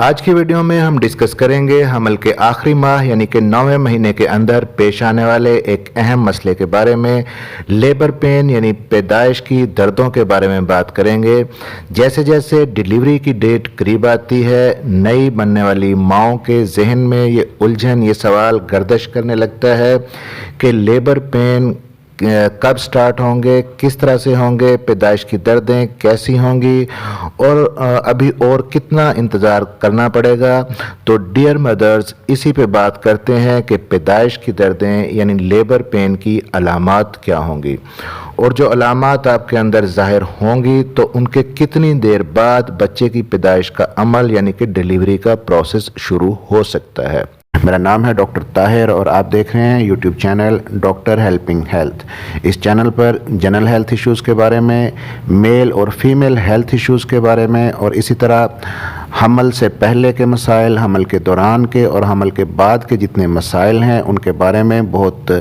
آج کی ویڈیو میں ہم ڈسکس کریں گے حمل کے آخری ماہ یعنی کہ 9ویں مہینے کے اندر پیش آنے والے ایک اہم مسئلے کے بارے میں، لیبر پین یعنی پیدائش کی دردوں کے بارے میں بات کریں گے۔ جیسے جیسے ڈیلیوری کی ڈیٹ قریب آتی ہے، نئی بننے والی ماؤں کے ذہن میں یہ الجھن، یہ سوال گردش کرنے لگتا ہے کہ لیبر پین کب سٹارٹ ہوں گے، کس طرح سے ہوں گے، پیدائش کی دردیں کیسی ہوں گی اور ابھی اور کتنا انتظار کرنا پڑے گا۔ تو ڈیئر مدرز، اسی پہ بات کرتے ہیں کہ پیدائش کی دردیں یعنی لیبر پین کی علامات کیا ہوں گی، اور جو علامات آپ کے اندر ظاہر ہوں گی تو ان کے کتنی دیر بعد بچے کی پیدائش کا عمل یعنی کہ ڈیلیوری کا پروسیس شروع ہو سکتا ہے۔ میرا نام ہے ڈاکٹر طاہر اور آپ دیکھ رہے ہیں YouTube channel doctor helping health. اس چینل پر جنرل ہیلتھ ایشوز کے بارے میں، میل اور فیمیل ہیلتھ ایشوز کے بارے میں، اور اسی طرح حمل سے پہلے کے مسائل، حمل کے دوران کے اور حمل کے بعد کے جتنے مسائل ہیں ان کے بارے میں بہت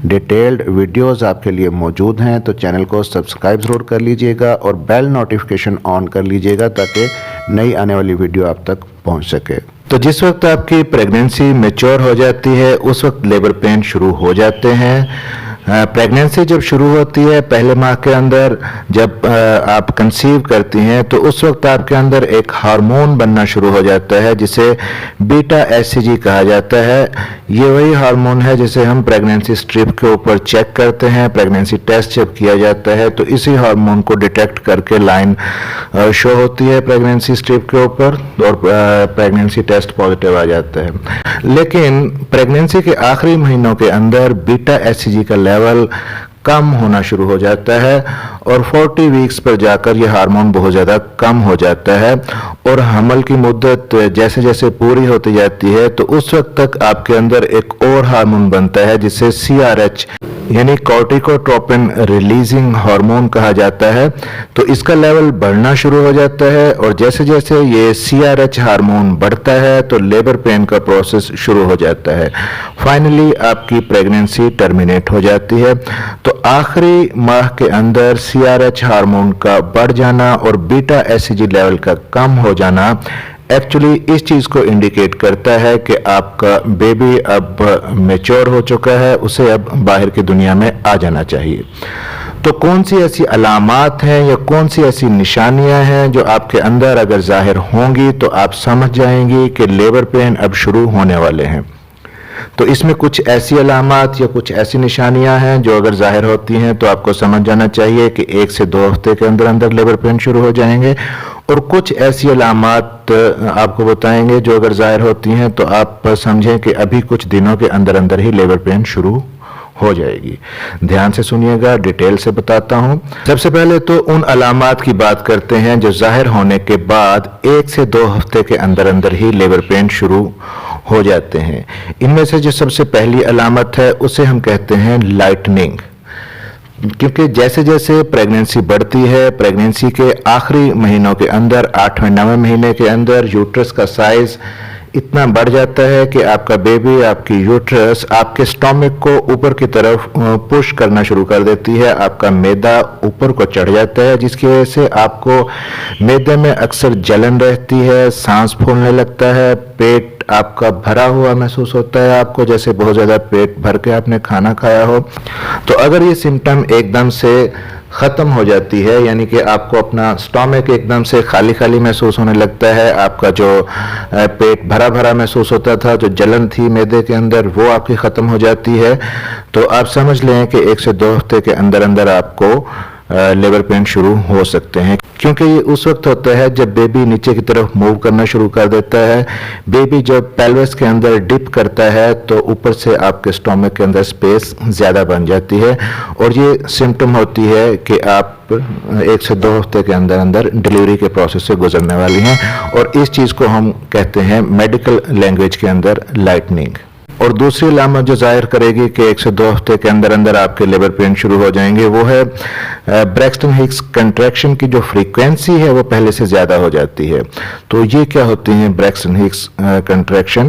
ڈیٹیلڈ ویڈیوز آپ کے لیے موجود ہیں۔ تو چینل کو سبسکرائب ضرور کر لیجئے گا اور بیل نوٹیفیکیشن آن کر لیجئے گا تاکہ نئی آنے والی ویڈیو آپ تک پہنچ سکے۔ تو جس وقت آپ کی پریگننسی میچور ہو جاتی ہے اس وقت لیبر پین شروع ہو جاتے ہیں۔ پریگننسی جب شروع ہوتی ہے پہلے ماہ کے اندر، جب آپ کنسیو کرتی ہیں تو اس وقت آپ کے اندر ایک ہارمون بننا شروع ہو جاتا ہے جسے بیٹا ایس سی جی کہا جاتا ہے۔ یہ وہی ہارمون ہے جسے ہم پریگننسی سٹرپ کے اوپر چیک کرتے ہیں۔ پریگننسی ٹیسٹ جب کیا جاتا ہے تو اسی ہارمون کو ڈیٹیکٹ کر کے لائن شو ہوتی ہے پریگننسی سٹرپ کے اوپر اور پریگننسی ٹیسٹ پازیٹیو آ جاتا ہے۔ لیکن پریگننسی کے آخری مہینوں کے اندر بیٹا ایس سی جی کا لیول کم ہونا شروع ہو جاتا ہے اور 40 ویکس پر جا کر یہ ہارمون بہت زیادہ کم ہو جاتا ہے، اور حمل کی مدت جیسے جیسے پوری ہوتی جاتی ہے تو اس وقت تک آپ کے اندر ایک اور ہارمون بنتا ہے جسے CRH یعنی کورٹیکوٹروپن ریلیزنگ ہارمون کہا جاتا ہے۔ تو اس کا لیول بڑھنا شروع ہو جاتا ہے، اور جیسے جیسے یہ CRH ہارمون بڑھتا ہے تو لیبر پین کا پروسیس شروع ہو جاتا ہے۔ فائنلی آپ کی پریگننسی ٹرمینیٹ ہو جاتی ہے۔ تو آخری ماہ کے اندر CRH ہارمون کا بڑھ جانا اور بیٹا ایس سی جی لیول کا کم ہو جانا ایکچولی اس چیز کو انڈیکیٹ کرتا ہے کہ آپ کا بیبی اب میچور ہو چکا ہے، اسے اب باہر کی دنیا میں آ جانا چاہیے۔ تو کون سی ایسی علامات ہیں یا کون سی ایسی نشانیاں ہیں جو آپ کے اندر اگر ظاہر ہوں گی تو آپ سمجھ جائیں گی کہ لیبر پین اب شروع ہونے والے ہیں؟ تو اس میں کچھ ایسی علامات یا کچھ ایسی نشانیاں ہیں جو اگر ظاہر ہوتی ہیں تو آپ کو سمجھ جانا چاہیے کہ 1 سے 2 ہفتے کے اندر اندر لیبر پین شروع ہو جائیں گے، اور کچھ ایسی علامات آپ کو بتائیں گے جو اگر ظاہر ہوتی ہیں تو آپ سمجھیں کہ ابھی کچھ دنوں کے اندر اندر ہی لیبر پین شروع ہو جائے گی۔ دھیان سے سنیے گا، ڈیٹیل سے بتاتا ہوں۔ سب سے پہلے تو ان علامات کی بات کرتے ہیں جو ظاہر ہونے کے بعد 1 سے 2 ہفتے کے اندر اندر ہی لیبر پین شروع ہو جاتے ہیں۔ ان میں سے جو سب سے پہلی علامت ہے اسے ہم کہتے ہیں لائٹننگ، کیونکہ جیسے جیسے پریگننسی بڑھتی ہے، پریگننسی کے آخری مہینوں کے اندر 8ویں 9ویں مہینے کے اندر یوٹرس کا سائز اتنا بڑھ جاتا ہے کہ آپ کا بیبی، آپ کی یوٹرس آپ کے سٹومک کو اوپر کی طرف پش کرنا شروع کر دیتی ہے، آپ کا معدہ اوپر کو چڑھ جاتا ہے، جس کی وجہ سے آپ کو معدے میں اکثر جلن رہتی ہے، سانس پھولنے لگتا ہے، پیٹ آپ کا بھرا ہوا محسوس ہوتا ہے، آپ کو جیسے بہت زیادہ پیٹ بھر کے آپ نے کھانا کھایا ہو۔ تو اگر یہ سمٹم ایک دم سے ختم ہو جاتی ہے، یعنی کہ آپ کو اپنا سٹومک ایک دم سے خالی خالی محسوس ہونے لگتا ہے، آپ کا جو پیٹ بھرا بھرا محسوس ہوتا تھا، جو جلن تھی معدے کے اندر وہ آپ کی ختم ہو جاتی ہے، تو آپ سمجھ لیں کہ 1 سے 2 ہفتے کے اندر اندر آپ کو لیبر پین شروع ہو سکتے ہیں، کیونکہ یہ اس وقت ہوتا ہے جب بیبی نیچے کی طرف موو کرنا شروع کر دیتا ہے۔ بیبی جب پیلوس کے اندر ڈپ کرتا ہے تو اوپر سے آپ کے سٹومک کے اندر سپیس زیادہ بن جاتی ہے، اور یہ سمٹم ہوتی ہے کہ آپ 1 سے 2 ہفتے کے اندر اندر ڈیلیوری کے پروسیس سے گزرنے والی ہیں، اور اس چیز کو ہم کہتے ہیں میڈیکل لینگویج کے اندر لائٹننگ۔ اور دوسری علامت جو ظاہر کرے گی کہ 1 سے 2 ہفتے کے اندر اندر آپ کے لیبر پین شروع ہو جائیں گے وہ ہے بریکسٹن ہکس کنٹریکشن کی جو فریکوینسی ہے وہ پہلے سے زیادہ ہو جاتی ہے۔ تو یہ کیا ہوتی ہیں بریکسٹن ہکس کنٹریکشن؟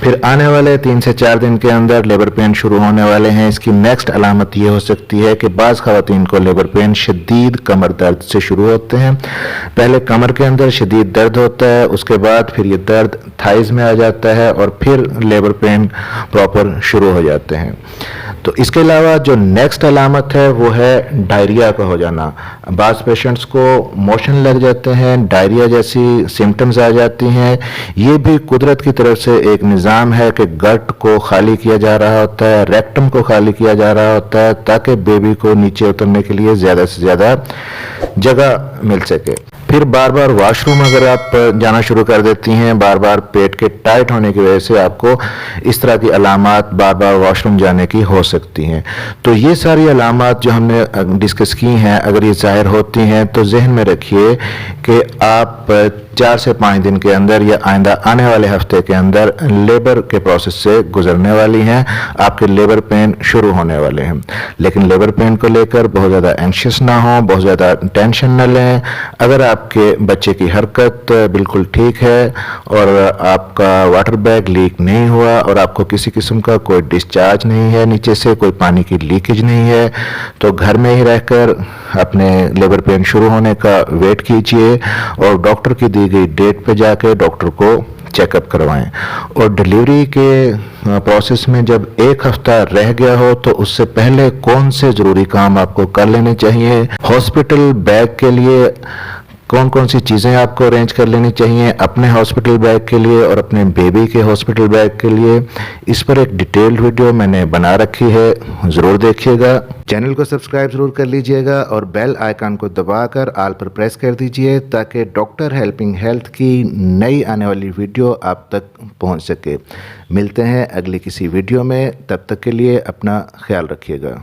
پھر آنے والے 3 سے 4 دن کے اندر لیبر پین شروع ہونے والے ہیں۔ اس کی نیکسٹ علامت یہ ہو سکتی ہے کہ بعض خواتین کو لیبر پین شدید کمر درد سے شروع ہوتے ہیں۔ پہلے کمر کے اندر شدید درد ہوتا ہے، اس کے بعد پھر یہ درد تھائز میں آ جاتا ہے اور پھر لیبر پین پراپر شروع ہو جاتے ہیں۔ تو اس کے علاوہ جو نیکسٹ علامت ہے وہ ہے ڈائریا کا ہو جانا۔ بعض پیشنٹس کو موشن لگ جاتے ہیں، ڈائریا جیسی سمٹمز آ جاتی ہیں۔ یہ بھی قدرت کی طرف سے ایک نظام ہے کہ گٹ کو خالی کیا جا رہا ہوتا ہے، ریکٹم کو خالی کیا جا رہا ہوتا ہے تاکہ بیبی کو نیچے اترنے کے لیے زیادہ سے زیادہ جگہ مل سکے۔ پھر بار بار واش روم اگر آپ جانا شروع کر دیتی ہیں، بار بار پیٹ کے ٹائٹ ہونے کی وجہ سے آپ کو اس طرح کی علامات بار بار واش روم جانے کی ہو سکتی ہیں۔ تو یہ ساری علامات جو ہم نے ڈسکس کی ہیں، اگر یہ ظاہر ہوتی ہیں تو ذہن میں رکھیے کہ آپ 4 سے 5 دن کے اندر یا آئندہ آنے والے ہفتے کے اندر لیبر کے پروسیس سے گزرنے والی ہیں، آپ کے لیبر پین شروع ہونے والے ہیں۔ لیکن لیبر پین کو لے کر بہت زیادہ اینکشس نہ ہوں، بہت زیادہ ٹینشن نہ لیں۔ اگر آپ کے بچے کی حرکت بالکل ٹھیک ہے اور آپ کا واٹر بیگ لیک نہیں ہوا اور آپ کو کسی قسم کا کوئی ڈسچارج نہیں ہے، نیچے سے کوئی پانی کی لیکیج نہیں ہے، تو گھر میں ہی رہ کر اپنے لیبر پین شروع ہونے کا ویٹ کیجئے اور ڈاکٹر کی دی گئی ڈیٹ پہ جا کے ڈاکٹر کو چیک اپ کروائیں۔ اور ڈیلیوری کے پروسیس میں جب 1 ہفتہ رہ گیا ہو تو اس سے پہلے کون سے ضروری کام آپ کو کر لینے چاہیے، ہاسپٹل بیگ کے لیے کون کون سی چیزیں آپ کو ارینج کر لینی چاہیے اپنے ہاسپٹل بیگ کے لیے اور اپنے بیبی کے ہاسپٹل بیگ کے لیے، اس پر ایک ڈیٹیلڈ ویڈیو میں نے بنا رکھی ہے، ضرور دیکھیے گا۔ چینل کو سبسکرائب ضرور کر لیجئے گا اور بیل آئیکن کو دبا کر آل پر پریس کر دیجئے تاکہ ڈاکٹر ہیلپنگ ہیلتھ کی نئی آنے والی ویڈیو آپ تک پہنچ سکے۔ ملتے ہیں اگلی کسی ویڈیو میں، تب تک کے لیے اپنا خیال رکھیے گا۔